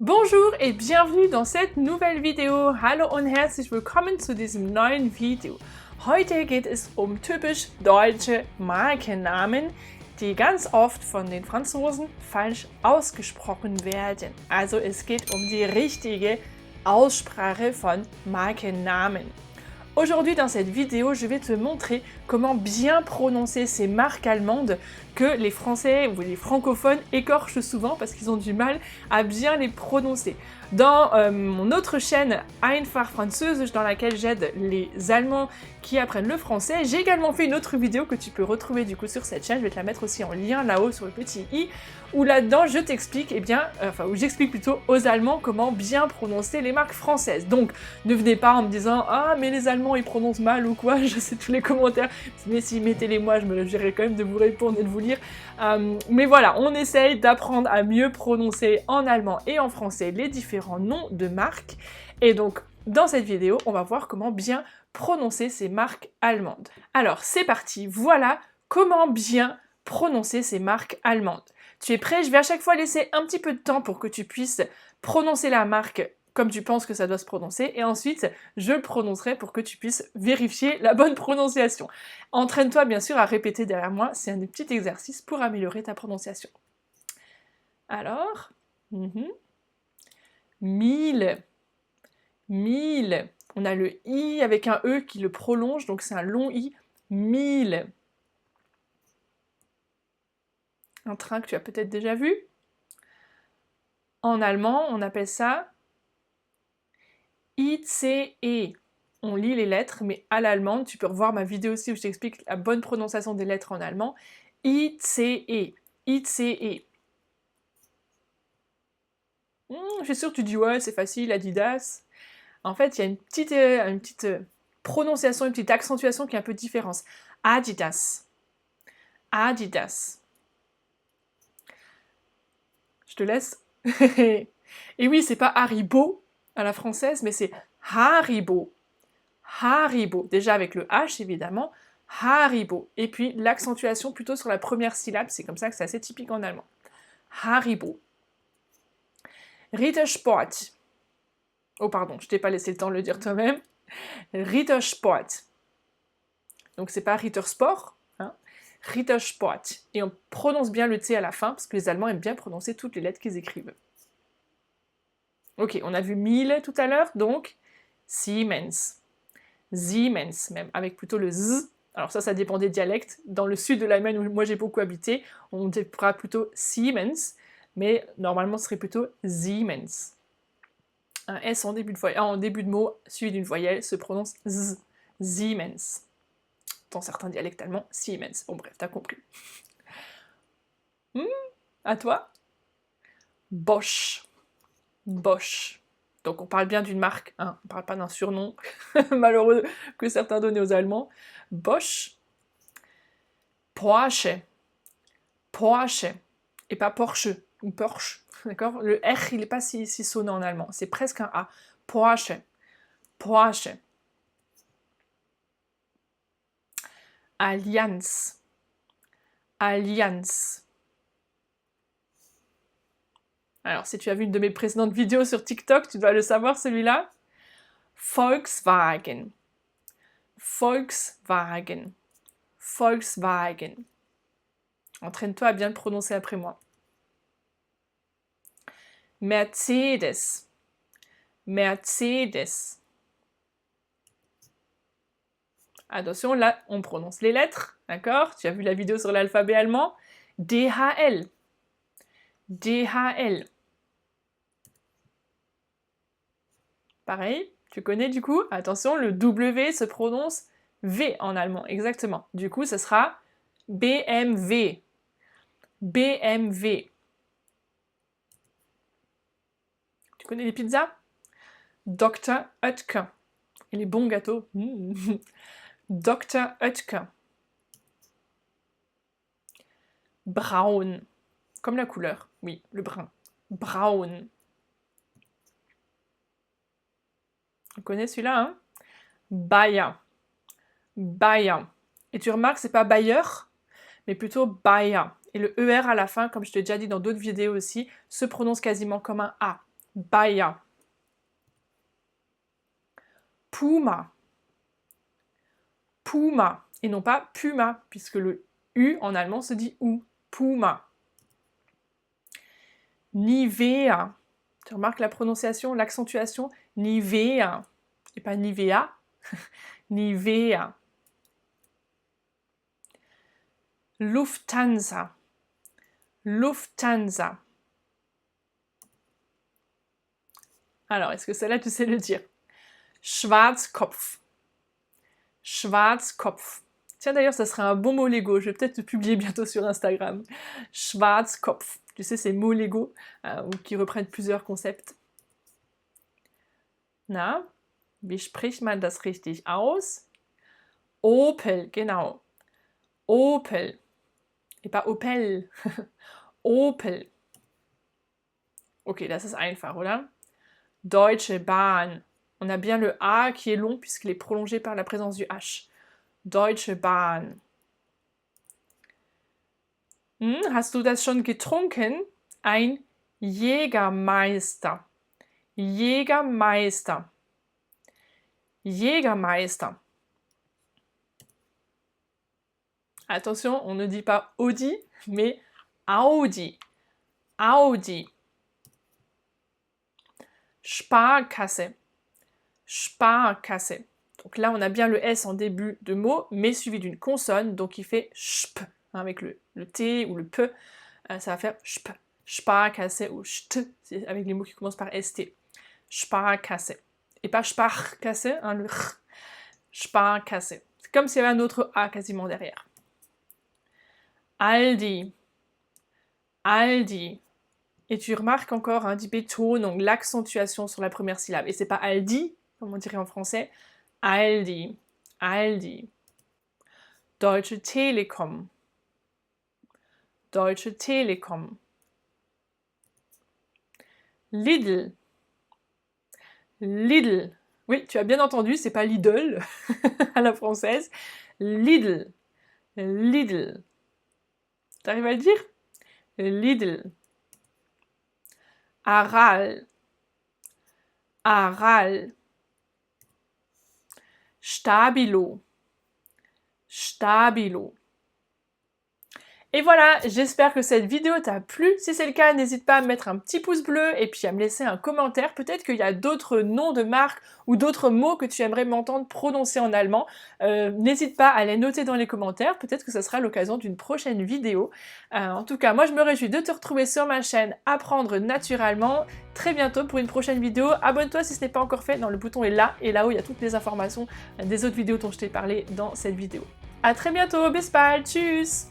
Bonjour et bienvenue dans cette nouvelle Video. Hallo und herzlich willkommen zu diesem neuen Video. Heute geht es um typisch deutsche Markennamen, die ganz oft von den Franzosen falsch ausgesprochen werden. Also es geht um die richtige Aussprache von Markennamen. Aujourd'hui dans cette vidéo, je vais te montrer comment bien prononcer ces marques allemandes que les Français ou les francophones écorchent souvent parce qu'ils ont du mal à bien les prononcer. Dans mon autre chaîne Einfach Französisch, dans laquelle j'aide les Allemands qui apprennent le français, j'ai également fait une autre vidéo que tu peux retrouver du coup sur cette chaîne, je vais te la mettre aussi en lien là-haut sur le petit i, où là-dedans je t'explique, où j'explique plutôt aux Allemands comment bien prononcer les marques françaises. Donc ne venez pas en me disant « Ah mais les Allemands ils prononcent mal ou quoi », je sais tous les commentaires, mais si mettez-les moi, je me gérerai quand même de vous répondre et de vous lire. Mais voilà, on essaye d'apprendre à mieux prononcer en allemand et en français les différents noms de marques. Et donc, dans cette vidéo, on va voir comment bien prononcer ces marques allemandes. Alors, c'est parti, voilà comment bien prononcer ces marques allemandes. Tu es prêt? Je vais à chaque fois laisser un petit peu de temps pour que tu puisses prononcer la marque comme tu penses que ça doit se prononcer, et ensuite je le prononcerai pour que tu puisses vérifier la bonne prononciation. Entraîne-toi bien sûr à répéter derrière moi, c'est un petit exercice pour améliorer ta prononciation. Alors, mille, mille, on a le i avec un e qui le prolonge, donc c'est un long i, mille. Un train que tu as peut-être déjà vu. En allemand, on appelle ça ICE. On lit les lettres, mais à l'allemande, tu peux revoir ma vidéo aussi où je t'explique la bonne prononciation des lettres en allemand. ICE. ICE. Je suis sûre que tu dis ouais, c'est facile, Adidas. En fait, il y a une petite prononciation, une petite accentuation qui est un peu différente. Adidas. Adidas. Je te laisse. Et oui, c'est pas Haribo à la française, mais c'est Haribo. Haribo. Déjà avec le H, évidemment. Haribo. Et puis l'accentuation plutôt sur la première syllabe, c'est comme ça que c'est assez typique en allemand. Haribo. Rittersport. Oh pardon, je t'ai pas laissé le temps de le dire toi-même. Rittersport. Donc c'est pas Rittersport, hein. Rittersport. Et on prononce bien le T à la fin, parce que les Allemands aiment bien prononcer toutes les lettres qu'ils écrivent. Ok, on a vu 1000 tout à l'heure, donc Siemens. Siemens, même, avec plutôt le Z. Alors ça dépend des dialectes. Dans le sud de l'Allemagne, où moi j'ai beaucoup habité, on dira plutôt Siemens, mais normalement ce serait plutôt Siemens. Un S en début de mot, suivi d'une voyelle, se prononce Z. Siemens. Dans certains dialectes allemands, Siemens. Bon bref, t'as compris. À toi. Bosch. Bosch. Donc on parle bien d'une marque, hein, on ne parle pas d'un surnom malheureux que certains donnaient aux Allemands. Bosch. Porsche. Porsche. Et pas Porsche ou Porsche. D'accord? Le R, il n'est pas si sonnant en allemand. C'est presque un A. Porsche. Porsche. Allianz. Allianz. Alors, si tu as vu une de mes précédentes vidéos sur TikTok, tu dois le savoir, celui-là. Volkswagen. Volkswagen. Volkswagen. Entraîne-toi à bien le prononcer après moi. Mercedes. Mercedes. Attention, là, on prononce les lettres, d'accord? Tu as vu la vidéo sur l'alphabet allemand. DHL. DHL. Pareil, tu connais du coup? Attention, le W se prononce V en allemand, exactement. Du coup, ce sera BMW. BMW. Tu connais les pizzas? Dr. Oetker. Et les bons gâteaux. Dr. Oetker. Braun. Comme la couleur, oui, le brun. Braun. Tu connais celui-là, hein? Bayer. Bayer. Et tu remarques, c'est pas Bayer, mais plutôt Bayer. Et le ER à la fin, comme je t'ai déjà dit dans d'autres vidéos aussi, se prononce quasiment comme un A. Bayer. Puma. Puma. Et non pas Puma, puisque le U en allemand se dit OU. Puma. Nivea. Tu remarques la prononciation, l'accentuation? Nivea. Et pas Nivea. Nivea. Lufthansa. Lufthansa. Alors, est-ce que celle-là, tu sais le dire? Schwarzkopf. Schwarzkopf. Tiens, d'ailleurs, ça serait un bon mot Lego. Je vais peut-être te publier bientôt sur Instagram. Schwarzkopf. Tu sais, ces mots Lego qui reprennent plusieurs concepts. Na, wie spricht man das richtig aus? Opel, genau. Opel. Et pas Opel. Opel. Okay, das ist einfach, oder? Deutsche Bahn. On a bien le A qui est long puisqu'il est prolongé par la présence du H. Deutsche Bahn. Hast du das schon getrunken? Ein Jägermeister. Jägermeister. Jägermeister. Attention, on ne dit pas Audi, mais Audi. Audi. Sparkasse. Sparkasse. Donc là, on a bien le S en début de mot, mais suivi d'une consonne, donc il fait sp. Avec le T ou le P, ça va faire sp. Sparkasse ou st, avec les mots qui commencent par ST. Sparkasse. Et pas Sparkasse, le R. Sparkasse. C'est comme s'il y avait un autre A quasiment derrière. Aldi. Aldi. Et tu remarques encore die Betonung, donc l'accentuation sur la première syllabe. Et c'est pas Aldi, comme on dirait en français. Aldi. Aldi. Deutsche Telekom. Deutsche Telekom. Lidl. Lidl. Oui, tu as bien entendu, c'est pas Lidl à la française. Lidl. Lidl. T'arrives à le dire? Lidl. Aral. Aral. Stabilo. Stabilo. Et voilà, j'espère que cette vidéo t'a plu. Si c'est le cas, n'hésite pas à me mettre un petit pouce bleu et puis à me laisser un commentaire. Peut-être qu'il y a d'autres noms de marques ou d'autres mots que tu aimerais m'entendre prononcer en allemand. N'hésite pas à les noter dans les commentaires. Peut-être que ce sera l'occasion d'une prochaine vidéo. En tout cas, moi je me réjouis de te retrouver sur ma chaîne Apprendre naturellement très bientôt pour une prochaine vidéo. Abonne-toi si ce n'est pas encore fait. Le bouton est là et là-haut il y a toutes les informations des autres vidéos dont je t'ai parlé dans cette vidéo. À très bientôt, bis bald, tschüss!